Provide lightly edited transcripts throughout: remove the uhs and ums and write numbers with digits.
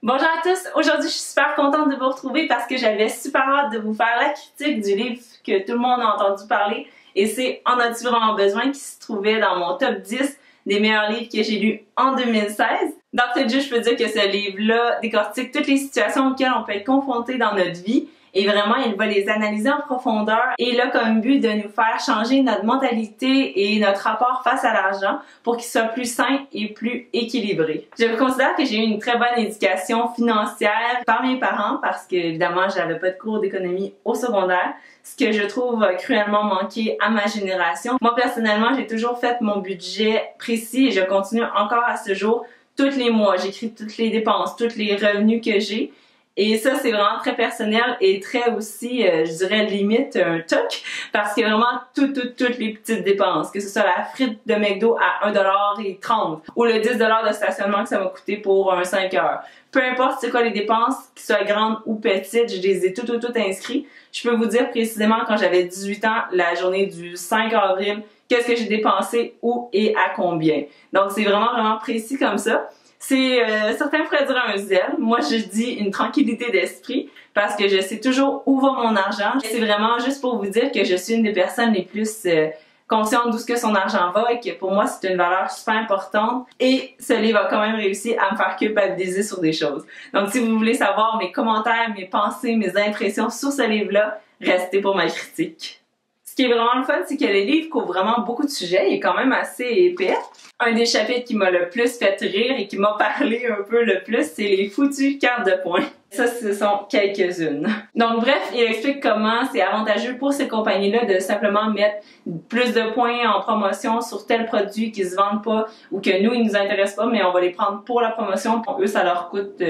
Bonjour à tous, aujourd'hui je suis super contente de vous retrouver parce que j'avais super hâte de vous faire la critique du livre que tout le monde a entendu parler et c'est En as-tu vraiment besoin qui se trouvait dans mon top 10 des meilleurs livres que j'ai lus en 2016. D'entrée de jeu, je peux dire que ce livre-là décortique toutes les situations auxquelles on peut être confronté dans notre vie et vraiment il va les analyser en profondeur et il a comme but de nous faire changer notre mentalité et notre rapport face à l'argent pour qu'il soit plus sain et plus équilibré. Je considère que j'ai eu une très bonne éducation financière par mes parents parce que évidemment j'avais pas de cours d'économie au secondaire, ce que je trouve cruellement manqué à ma génération. Moi personnellement, j'ai toujours fait mon budget précis et je continue encore à ce jour. Tous les mois, j'écris toutes les dépenses, tous les revenus que j'ai. Et ça, c'est vraiment très personnel et très aussi, je dirais, limite un toc parce que vraiment toutes les petites dépenses, que ce soit la frite de McDo à 1,30$ ou le 10$ de stationnement que ça m'a coûté pour un 5 heures. Peu importe c'est quoi les dépenses, qu'ils soient grandes ou petites, je les ai toutes inscrites. Je peux vous dire précisément quand j'avais 18 ans, la journée du 5 avril, qu'est-ce que j'ai dépensé, où et à combien. Donc c'est vraiment précis comme ça. C'est, certains pourraient dire un zèle. Moi, je dis une tranquillité d'esprit parce que je sais toujours où va mon argent. C'est vraiment juste pour vous dire que je suis une des personnes les plus conscientes d'où ce que son argent va et que pour moi, c'est une valeur super importante. Et ce livre a quand même réussi à me faire culpabiliser sur des choses. Donc, si vous voulez savoir mes commentaires, mes pensées, mes impressions sur ce livre-là, restez pour ma critique. Ce qui est vraiment le fun, c'est que le livre couvre vraiment beaucoup de sujets. Il est quand même assez épais. Un des chapitres qui m'a le plus fait rire et qui m'a parlé un peu le plus, c'est les foutues cartes de points. Ça, ce sont quelques-unes. Donc bref, il explique comment c'est avantageux pour ces compagnies-là de simplement mettre plus de points en promotion sur tel produit qui se vendent pas ou que nous, ils nous intéressent pas, mais on va les prendre pour la promotion. Pour eux, ça leur coûte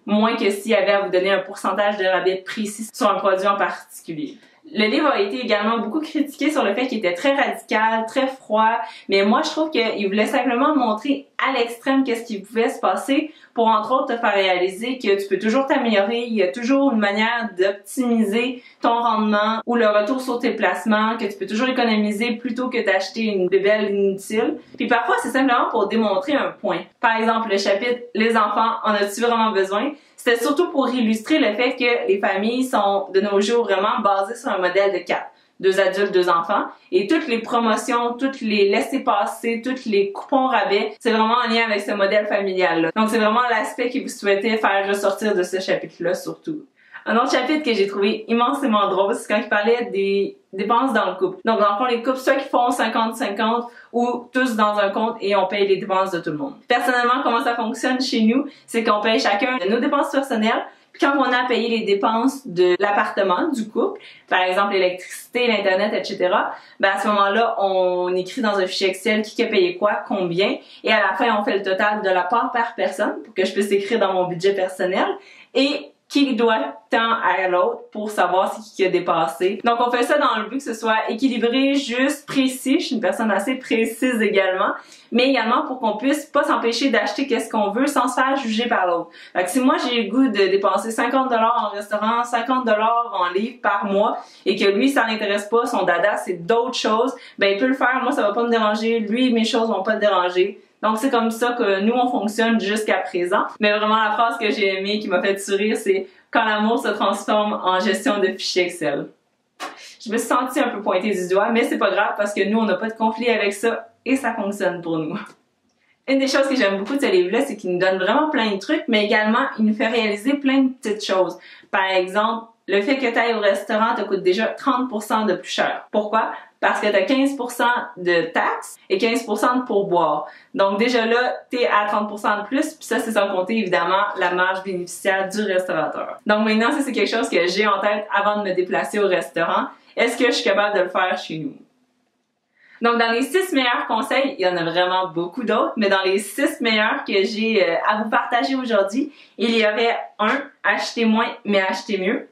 moins que s'il y avait à vous donner un pourcentage de rabais précis sur un produit en particulier. Le livre a été également beaucoup critiqué sur le fait qu'il était très radical, très froid, mais moi je trouve qu'il voulait simplement montrer à l'extrême qu'est-ce qui pouvait se passer pour entre autres te faire réaliser que tu peux toujours t'améliorer, il y a toujours une manière d'optimiser ton rendement ou le retour sur tes placements, que tu peux toujours économiser plutôt que d'acheter une bébelle inutile. Puis parfois c'est simplement pour démontrer un point. Par exemple le chapitre « Les enfants, en as-tu vraiment besoin ?» C'était surtout pour illustrer le fait que les familles sont de nos jours vraiment basées sur un modèle de 4. 2 adultes, 2 enfants. Et toutes les promotions, toutes les laissez-passer, tous les coupons rabais, c'est vraiment en lien avec ce modèle familial-là. Donc c'est vraiment l'aspect que vous souhaitez faire ressortir de ce chapitre-là surtout. Un autre chapitre que j'ai trouvé immensément drôle, c'est quand il parlait des dépenses dans le couple. Donc dans le fond, les couples, soit qui font 50-50 ou tous dans un compte et on paye les dépenses de tout le monde. Personnellement, comment ça fonctionne chez nous, c'est qu'on paye chacun de nos dépenses personnelles. Puis quand on a payé les dépenses de l'appartement, du couple, par exemple l'électricité, l'internet, etc., ben à ce moment-là, on écrit dans un fichier Excel qui a payé quoi, combien, et à la fin, on fait le total de la part par personne pour que je puisse écrire dans mon budget personnel. Et qui doit tant à l'autre pour savoir ce qui a dépassé. Donc on fait ça dans le but que ce soit équilibré, juste, précis. Je suis une personne assez précise également, mais également pour qu'on puisse pas s'empêcher d'acheter qu'est-ce qu'on veut sans se faire juger par l'autre. Fait que si moi j'ai le goût de dépenser 50$ en restaurant, 50$ en livre par mois et que lui ça l'intéresse pas, son dada c'est d'autres choses, ben il peut le faire. Moi ça va pas me déranger, lui mes choses vont pas le déranger. Donc c'est comme ça que nous on fonctionne jusqu'à présent. Mais vraiment la phrase que j'ai aimée qui m'a fait sourire, c'est quand l'amour se transforme en gestion de fichiers Excel. Je me suis sentie un peu pointée du doigt, mais c'est pas grave parce que nous on n'a pas de conflit avec ça et ça fonctionne pour nous. Une des choses que j'aime beaucoup de ce livre-là, c'est qu'il nous donne vraiment plein de trucs, mais également il nous fait réaliser plein de petites choses. Par exemple, le fait que tu ailles au restaurant te coûte déjà 30% de plus cher. Pourquoi? Parce que tu as 15% de taxes et 15% de pourboire. Donc déjà là, tu es à 30% de plus, puis ça c'est sans compter évidemment la marge bénéficiaire du restaurateur. Donc maintenant, ça c'est quelque chose que j'ai en tête avant de me déplacer au restaurant. Est-ce que je suis capable de le faire chez nous? Donc dans les 6 meilleurs conseils, il y en a vraiment beaucoup d'autres, mais dans les 6 meilleurs que j'ai à vous partager aujourd'hui, il y aurait 1. Acheter moins mais acheter mieux.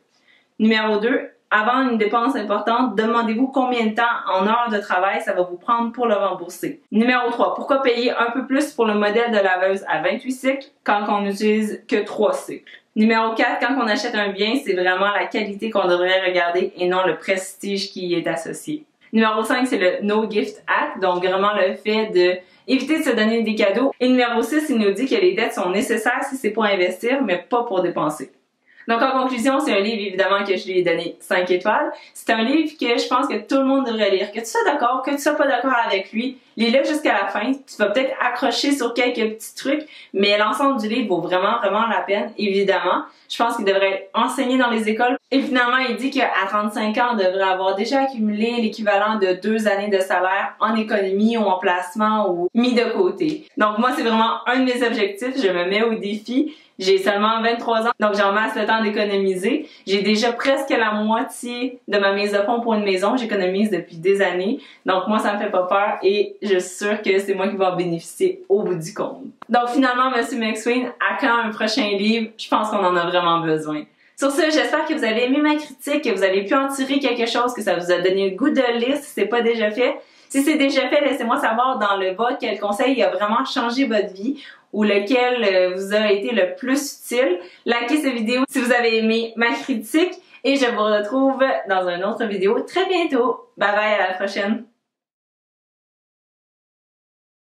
Numéro 2. Avant une dépense importante, demandez-vous combien de temps en heures de travail ça va vous prendre pour le rembourser. Numéro 3. Pourquoi payer un peu plus pour le modèle de laveuse à 28 cycles quand on n'utilise que 3 cycles? Numéro 4. Quand on achète un bien, c'est vraiment la qualité qu'on devrait regarder et non le prestige qui y est associé. Numéro 5, c'est le No Gift Hack, donc vraiment le fait de éviter de se donner des cadeaux. Et numéro 6, il nous dit que les dettes sont nécessaires si c'est pour investir, mais pas pour dépenser. Donc en conclusion, c'est un livre évidemment que je lui ai donné 5 étoiles. C'est un livre que je pense que tout le monde devrait lire. Que tu sois d'accord, que tu sois pas d'accord avec lui, lis-le jusqu'à la fin. Tu vas peut-être accrocher sur quelques petits trucs, mais l'ensemble du livre vaut vraiment, vraiment la peine, évidemment. Je pense qu'il devrait être enseigné dans les écoles. Et finalement, il dit qu'à 35 ans, on devrait avoir déjà accumulé l'équivalent de 2 années de salaire en économie ou en placement ou mis de côté. Donc moi, c'est vraiment un de mes objectifs. Je me mets au défi. J'ai seulement 23 ans, donc j'en masse le temps d'économiser. J'ai déjà presque la moitié de ma mise de fonds pour une maison. J'économise depuis des années. Donc moi, ça me fait pas peur et je suis sûre que c'est moi qui vais en bénéficier au bout du compte. Donc finalement, Monsieur McSween, à quand un prochain livre? Je pense qu'on en a vraiment besoin. Sur ce, j'espère que vous avez aimé ma critique, que vous avez pu en tirer quelque chose, que ça vous a donné le goût de lire si c'est pas déjà fait. Si c'est déjà fait, laissez-moi savoir dans le bas quel conseil a vraiment changé votre vie ou lequel vous a été le plus utile. Likez cette vidéo si vous avez aimé ma critique et je vous retrouve dans une autre vidéo très bientôt. Bye bye, à la prochaine!